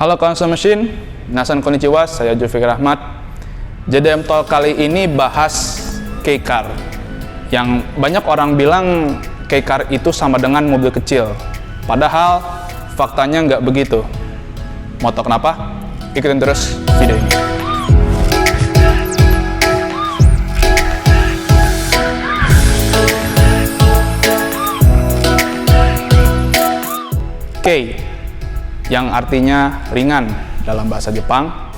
Halo kawan mesin, Nasan konnichiwa, saya Zulfikar Ahmad. JDM Talk kali ini bahas kei car. Yang banyak orang bilang kei car itu sama dengan mobil kecil. Padahal faktanya nggak begitu. Mau tahu kenapa? Ikutin terus video ini. Kei yang artinya ringan dalam bahasa Jepang,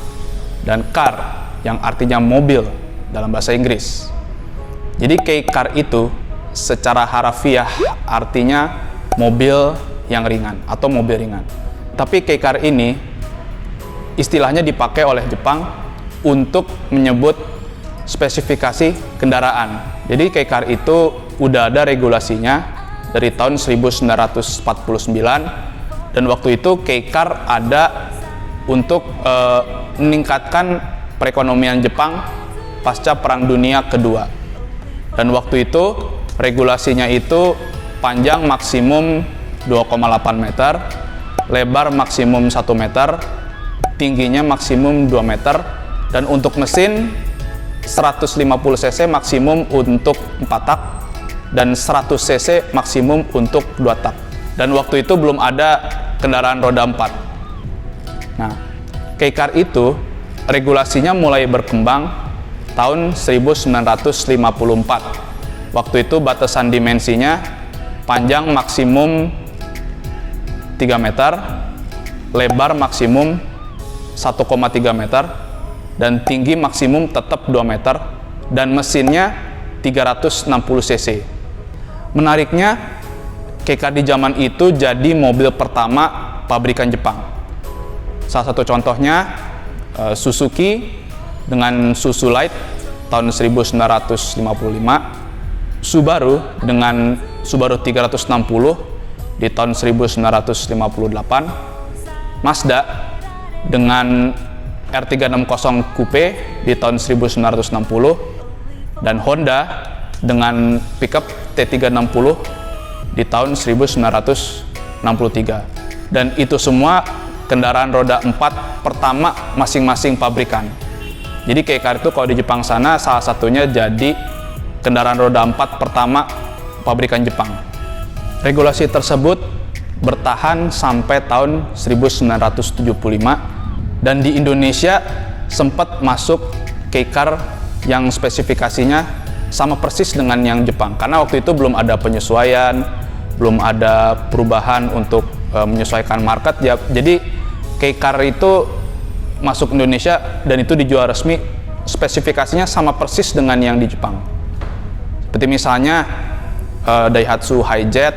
dan car yang artinya mobil dalam bahasa Inggris. Jadi kei car itu secara harafiah artinya mobil yang ringan atau mobil ringan. Tapi kei car ini istilahnya dipakai oleh Jepang untuk menyebut spesifikasi kendaraan. Jadi kei car itu udah ada regulasinya dari tahun 1949. Dan waktu itu kei car ada untuk meningkatkan perekonomian Jepang pasca Perang Dunia Kedua. Dan waktu itu regulasinya itu panjang maksimum 2,8 meter, lebar maksimum 1 meter, tingginya maksimum 2 meter, dan untuk mesin 150 cc maksimum untuk 4 tak, dan 100 cc maksimum untuk 2 tak. Dan waktu itu belum ada kendaraan roda 4. Nah, kei car itu regulasinya mulai berkembang tahun 1954. Waktu itu batasan dimensinya panjang maksimum 3 meter, lebar maksimum 1,3 meter, dan tinggi maksimum tetap 2 meter, dan mesinnya 360 cc. Menariknya, kei car di zaman itu jadi mobil pertama pabrikan Jepang. Salah satu contohnya Suzuki dengan Suzu Light tahun 1955, Subaru dengan Subaru 360 di tahun 1958, Mazda dengan R360 Coupe di tahun 1960, dan Honda dengan pickup T360 di tahun 1963. Dan itu semua kendaraan roda 4 pertama masing-masing pabrikan. Jadi kei car itu kalau di Jepang sana salah satunya jadi kendaraan roda 4 pertama pabrikan Jepang. Regulasi tersebut bertahan sampai tahun 1975, dan di Indonesia sempat masuk kei car yang spesifikasinya sama persis dengan yang Jepang, karena waktu itu belum ada penyesuaian, belum ada perubahan untuk menyesuaikan market ya. Jadi kei car itu masuk Indonesia dan itu dijual resmi, spesifikasinya sama persis dengan yang di Jepang. Seperti misalnya Daihatsu Hi-Jet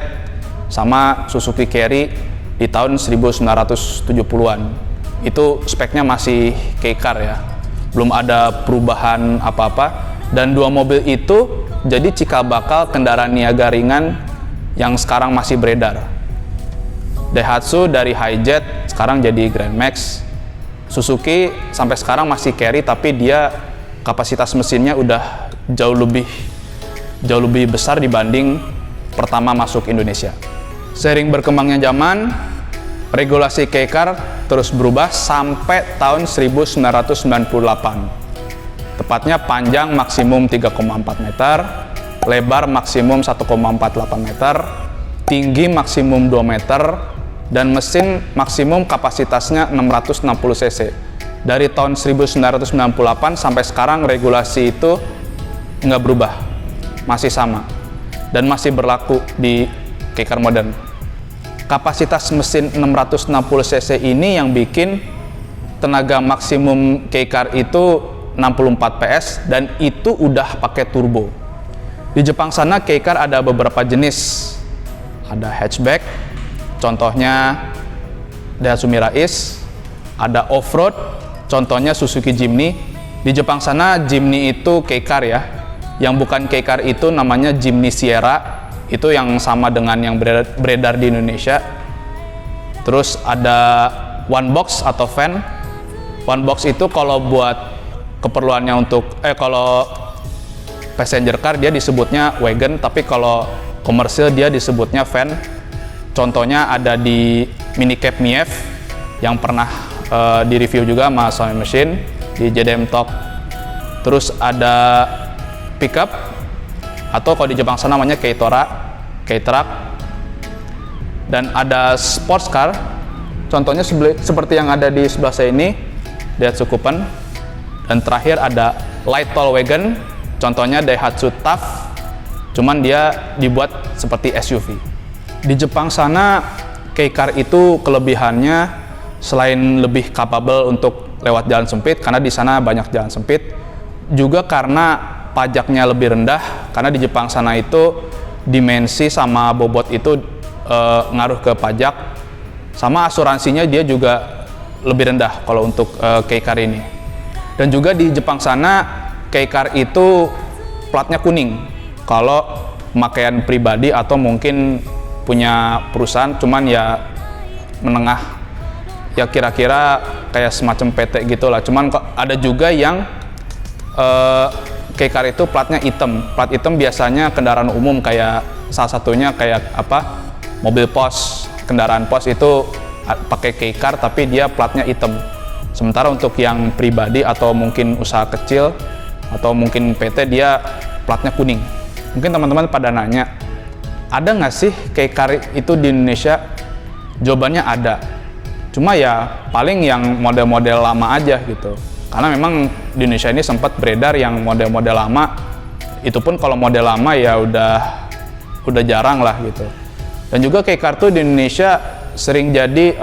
sama Suzuki Carry di tahun 1970-an. Itu speknya masih kei car ya, belum ada perubahan apa-apa. Dan dua mobil itu jadi cikal bakal kendaraan niaga ringan yang sekarang masih beredar. Daihatsu dari Hi-Jet sekarang jadi Grand Max. Suzuki sampai sekarang masih Carry, tapi dia kapasitas mesinnya udah jauh lebih besar dibanding pertama masuk Indonesia. Seiring berkembangnya zaman, regulasi kei car terus berubah sampai tahun 1998. Tepatnya panjang maksimum 3,4 meter, lebar maksimum 1,48 meter, tinggi maksimum 2 meter, dan mesin maksimum kapasitasnya 660 cc. Dari tahun 1998 sampai sekarang regulasi itu nggak berubah, masih sama, dan masih berlaku di kei car modern. Kapasitas mesin 660 cc ini yang bikin tenaga maksimum kei car itu 64 PS, dan itu udah pakai turbo. Di Jepang sana kei car ada beberapa jenis. Ada hatchback, contohnya Daihatsu Mirais, ada off-road, contohnya Suzuki Jimny. Di Jepang sana Jimny itu kei car ya. Yang bukan kei car itu namanya Jimny Sierra, itu yang sama dengan yang beredar di Indonesia. Terus ada one box atau van. One box itu kalau buat keperluannya untuk kalau passenger car dia disebutnya wagon, tapi kalau komersil dia disebutnya van. Contohnya ada di Minicab Mief yang pernah di review juga sama Sony Machine di JDM Talk. Terus ada pickup atau kalau di Jepang sana namanya K-Truck, dan ada sports car. Contohnya seperti yang ada di sebelah saya ini, Daihatsu Coupon. Dan terakhir ada light tall wagon, contohnya Daihatsu TAF, cuman dia dibuat seperti SUV. Di Jepang sana, K-Car itu kelebihannya selain lebih capable untuk lewat jalan sempit, karena di sana banyak jalan sempit, juga karena pajaknya lebih rendah, karena di Jepang sana itu dimensi sama bobot itu ngaruh ke pajak, sama asuransinya dia juga lebih rendah kalau untuk K-Car ini. Dan juga di Jepang sana K-Car itu platnya kuning kalau pemakaian pribadi atau mungkin punya perusahaan cuman ya menengah, ya kira-kira kayak semacam PT gitulah. Cuman ada juga yang K-Car itu platnya hitam. Plat hitam biasanya kendaraan umum, kayak salah satunya kayak mobil pos, kendaraan pos itu pakai K-Car tapi dia platnya hitam. Sementara untuk yang pribadi atau mungkin usaha kecil atau mungkin PT, dia platnya kuning. Mungkin teman-teman pada nanya, ada nggak sih K-Car itu di Indonesia? Jawabannya ada. Cuma ya paling yang model-model lama aja gitu. Karena memang di Indonesia ini sempat beredar yang model-model lama. Itu pun kalau model lama ya udah jarang lah gitu. Dan juga K-Car tuh di Indonesia sering jadi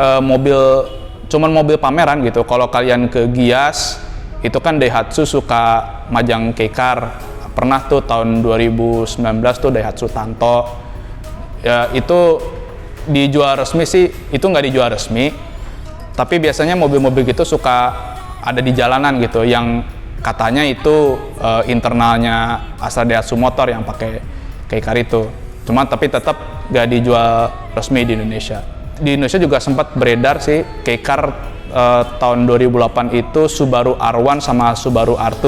cuman mobil pameran gitu. Kalau kalian ke Gias, itu kan Daihatsu suka majang K-Car. Pernah tuh tahun 2019 tuh Daihatsu Tanto. Ya itu dijual resmi sih, itu nggak dijual resmi. Tapi biasanya mobil-mobil gitu suka ada di jalanan gitu, yang katanya itu internalnya asal Daihatsu Motor yang pakai K-Car itu. Cuma tapi tetap nggak dijual resmi di Indonesia. Di Indonesia juga sempat beredar sih K-Car tahun 2008 itu Subaru R1 sama Subaru R2.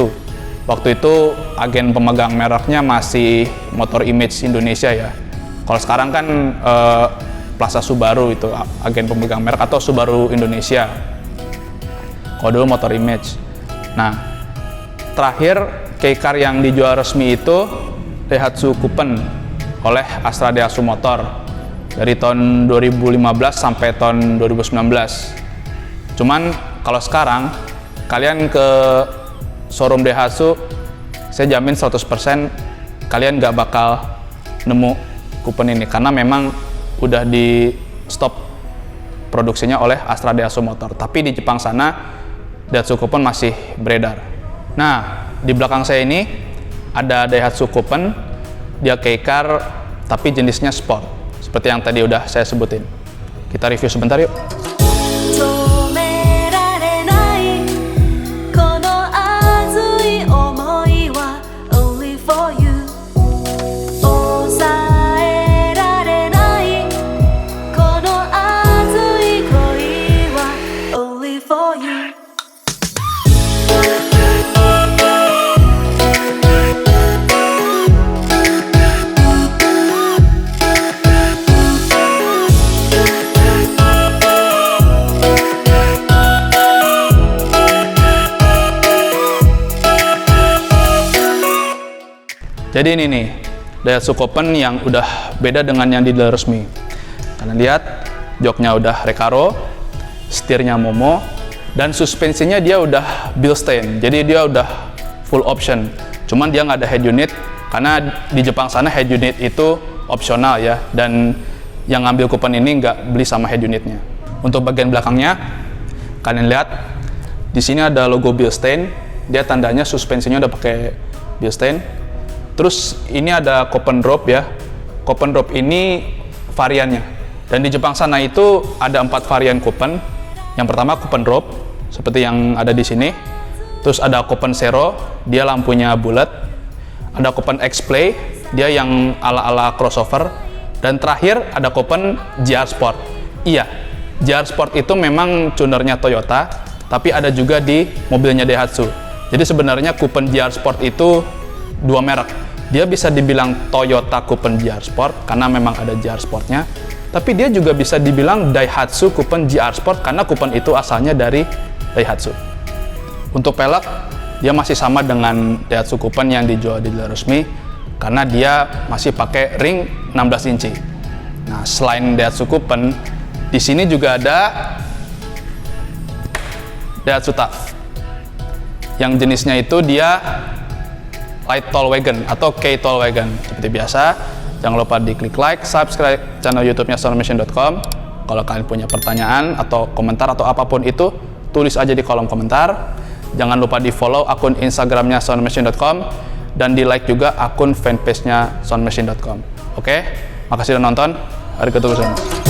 Waktu itu agen pemegang mereknya masih Motor Image Indonesia ya. Kalau sekarang kan Plaza Subaru itu agen pemegang merek, atau Subaru Indonesia. Kalau dulu Motor Image. Nah, terakhir K-Car yang dijual resmi itu Daihatsu Coupon oleh Astra Daihatsu Motor. Dari tahun 2015 sampai tahun 2019. Cuman kalau sekarang kalian ke showroom Daihatsu, saya jamin 100% kalian nggak bakal nemu Coupon ini, karena memang udah di stop produksinya oleh Astra Daihatsu Motor. Tapi di Jepang sana Daihatsu Coupon masih beredar. Nah, di belakang saya ini ada Daihatsu Coupon, dia K-Car tapi jenisnya sport. Seperti yang tadi udah saya sebutin. Kita review sebentar yuk. Jadi ini nih, Daihatsu Coupon yang udah beda dengan yang di dealer resmi. Kalian lihat, joknya udah Recaro, setirnya Momo, dan suspensinya dia udah Bilstein. Jadi dia udah full option. Cuman dia nggak ada head unit, karena di Jepang sana head unit itu opsional ya. Dan yang ngambil Coupon ini nggak beli sama head unitnya. Untuk bagian belakangnya, kalian lihat, di sini ada logo Bilstein. Dia tandanya suspensinya udah pakai Bilstein. Terus ini ada Coupon Drop ya. Coupon Drop ini variannya. Dan di Jepang sana itu ada 4 varian Coupon. Yang pertama Coupon Drop, seperti yang ada di sini. Terus ada Coupon Zero, dia lampunya bulat. Ada Coupon X-Play, dia yang ala-ala crossover. Dan terakhir ada Coupon GR Sport. Iya, GR Sport itu memang tunernya Toyota, tapi ada juga di mobilnya Daihatsu. Jadi sebenarnya Coupon GR Sport itu dua merek. Dia bisa dibilang Toyota Coupon GR Sport karena memang ada GR Sportnya, tapi dia juga bisa dibilang Daihatsu Coupon GR Sport karena Coupon itu asalnya dari Daihatsu. Untuk pelek, dia masih sama dengan Daihatsu Coupon yang dijual di dealer resmi karena dia masih pakai ring 16 inci. Nah, selain Daihatsu Coupon, di sini juga ada Daihatsu TAF. Yang jenisnya itu dia Light Tall Wagon atau K Tall Wagon. Seperti biasa, jangan lupa diklik like, subscribe channel YouTube-nya soundmachine.com. Kalau kalian punya pertanyaan atau komentar atau apapun itu, tulis aja di kolom komentar. Jangan lupa di follow akun Instagramnya soundmachine.com dan di like juga akun fanpage-nya soundmachine.com. Oke, makasih udah nonton. Arigatou gozaimasu.